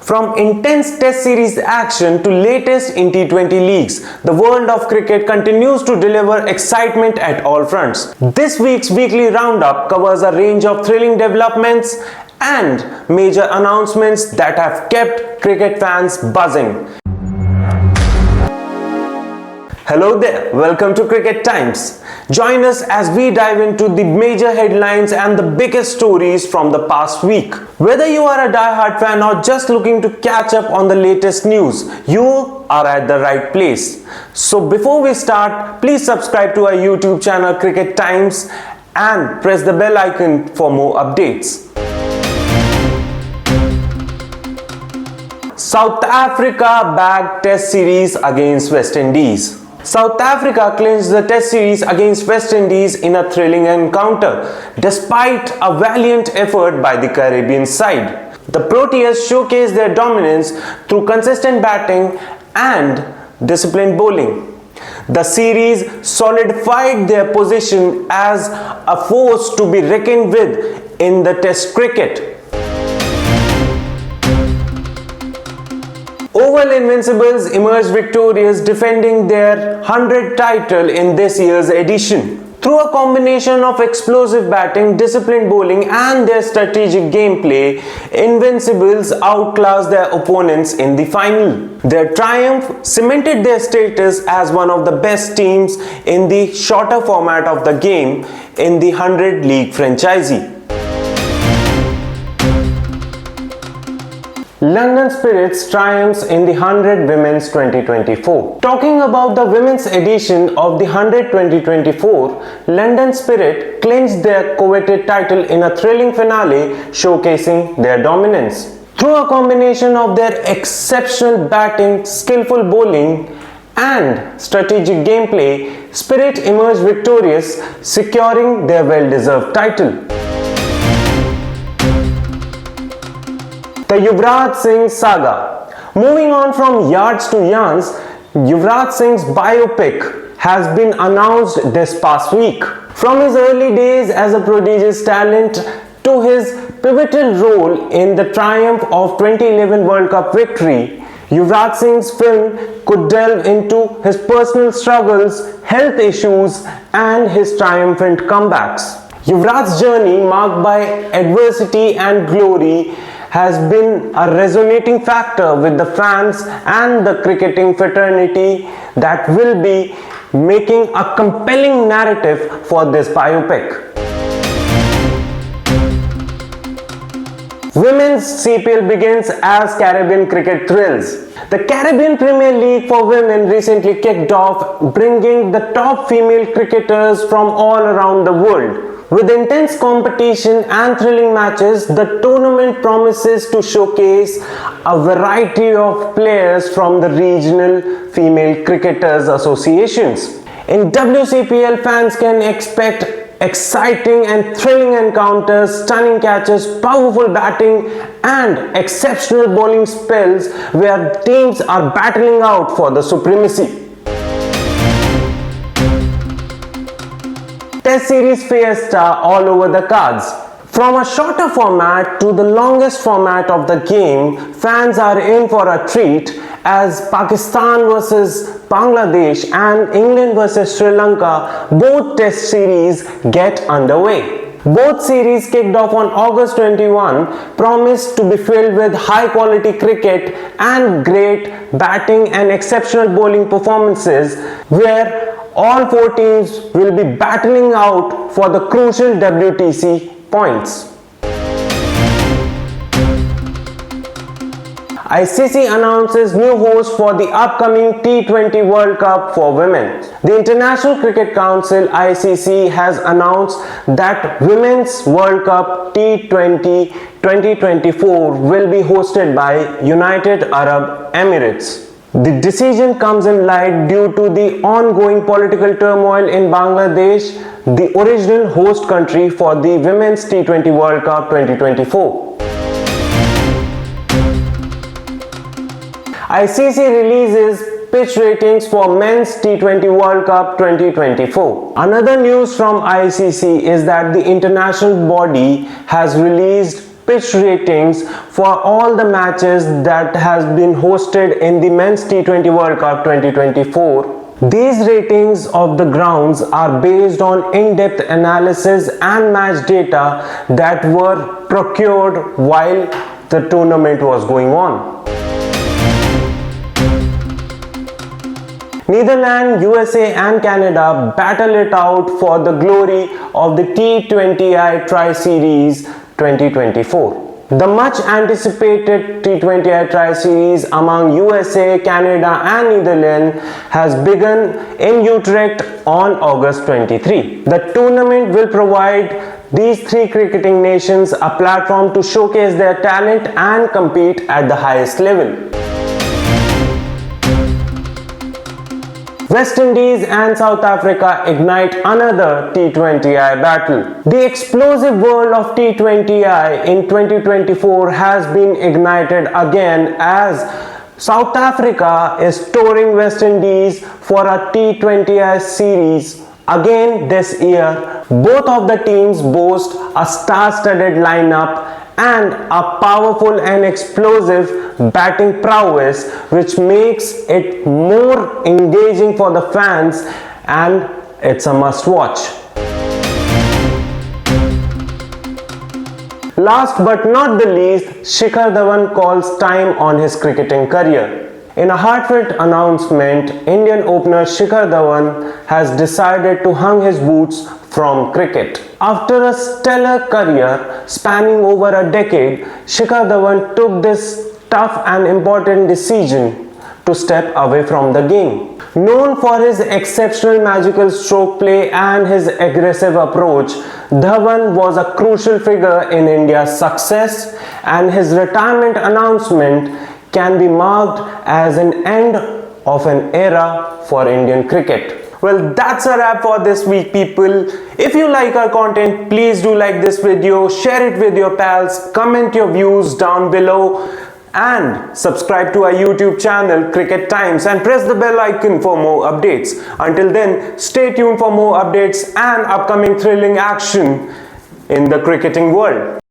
From intense test series action to latest in T20 leagues, the world of cricket continues to deliver excitement at all fronts. This week's weekly roundup covers a range of thrilling developments and major announcements that have kept cricket fans buzzing. Hello there, welcome to Cricket Times. Join us as we dive into the major headlines and the biggest stories from the past week. Whether you are a die-hard fan or just looking to catch up on the latest news, you are at the right place. So before we start, please subscribe to our YouTube channel Cricket Times and press the bell icon for more updates. South Africa bagged Test series against West Indies. South Africa clinched the Test series against West Indies in a thrilling encounter, despite a valiant effort by the Caribbean side. The Proteas showcased their dominance through consistent batting and disciplined bowling. The series solidified their position as a force to be reckoned with in the Test cricket. Oval Invincibles emerged victorious, defending their 100th title in this year's edition. Through a combination of explosive batting, disciplined bowling and their strategic gameplay, Invincibles outclassed their opponents in the final. Their triumph cemented their status as one of the best teams in the shorter format of the game in the 100 league franchisee. London Spirits triumphs in the 100 Women's 2024. Talking about the women's edition of the 100 2024, London Spirit clinched their coveted title in a thrilling finale showcasing their dominance. Through a combination of their exceptional batting, skillful bowling and strategic gameplay, Spirit emerged victorious, securing their well-deserved title. The Yuvraj Singh saga. Moving on from yards to yarns, Yuvraj Singh's biopic has been announced this past week. From his early days as a prodigious talent to his pivotal role in the triumph of 2011 World Cup victory, Yuvraj Singh's film could delve into his personal struggles, health issues, and his triumphant comebacks. Yuvraj's journey, marked by adversity and glory, has been a resonating factor with the fans and the cricketing fraternity that will be making a compelling narrative for this biopic. Women's CPL begins as Caribbean cricket thrills. The Caribbean Premier League for women recently kicked off, bringing the top female cricketers from all around the world. With intense competition and thrilling matches, the tournament promises to showcase a variety of players from the regional female cricketers associations. In WCPL, fans can expect exciting and thrilling encounters, stunning catches, powerful batting and exceptional bowling spells where teams are battling out for the supremacy. Test series fiesta all over the cards. From a shorter format to the longest format of the game, fans are in for a treat as Pakistan vs Bangladesh and England vs Sri Lanka, both test series get underway. Both series kicked off on August 21, promised to be filled with high quality cricket and great batting and exceptional bowling performances, where all four teams will be battling out for the crucial WTC points. ICC announces new host for the upcoming T20 World Cup for women. The International Cricket Council (ICC) has announced that Women's World Cup T20 2024 will be hosted by United Arab Emirates. The decision comes in light due to the ongoing political turmoil in Bangladesh, the original host country for the Women's T20 World Cup 2024. ICC releases pitch ratings for Men's T20 World Cup 2024. Another news from ICC is that the international body has released pitch ratings for all the matches that has been hosted in the Men's T20 World Cup 2024. These ratings of the grounds are based on in-depth analysis and match data that were procured while the tournament was going on. Netherlands, USA and Canada battle it out for the glory of the T20I Tri-Series 2024. The much anticipated T20I Tri-Series among USA, Canada and Netherlands has begun in Utrecht on August 23. The tournament will provide these three cricketing nations a platform to showcase their talent and compete at the highest level. West Indies and South Africa ignite another T20I battle. The explosive world of T20I in 2024 has been ignited again as South Africa is touring West Indies for a T20I series again this year. Both of the teams boast a star-studded lineup and a powerful and explosive batting prowess, which makes it more engaging for the fans, and it's a must watch. Last but not the least, Shikhar Dhawan calls time on his cricketing career. In a heartfelt announcement, Indian opener Shikhar Dhawan has decided to hang his boots from cricket. After a stellar career spanning over a decade, Shikhar Dhawan took this tough and important decision to step away from the game. Known for his exceptional magical stroke play and his aggressive approach, Dhawan was a crucial figure in India's success, and his retirement announcement can be marked as an end of an era for Indian cricket. Well, that's a wrap for this week, people. If you like our content, please do like this video, share it with your pals, comment your views down below, and subscribe to our YouTube channel Cricket Times and press the bell icon for more updates. Until then, stay tuned for more updates and upcoming thrilling action in the cricketing world.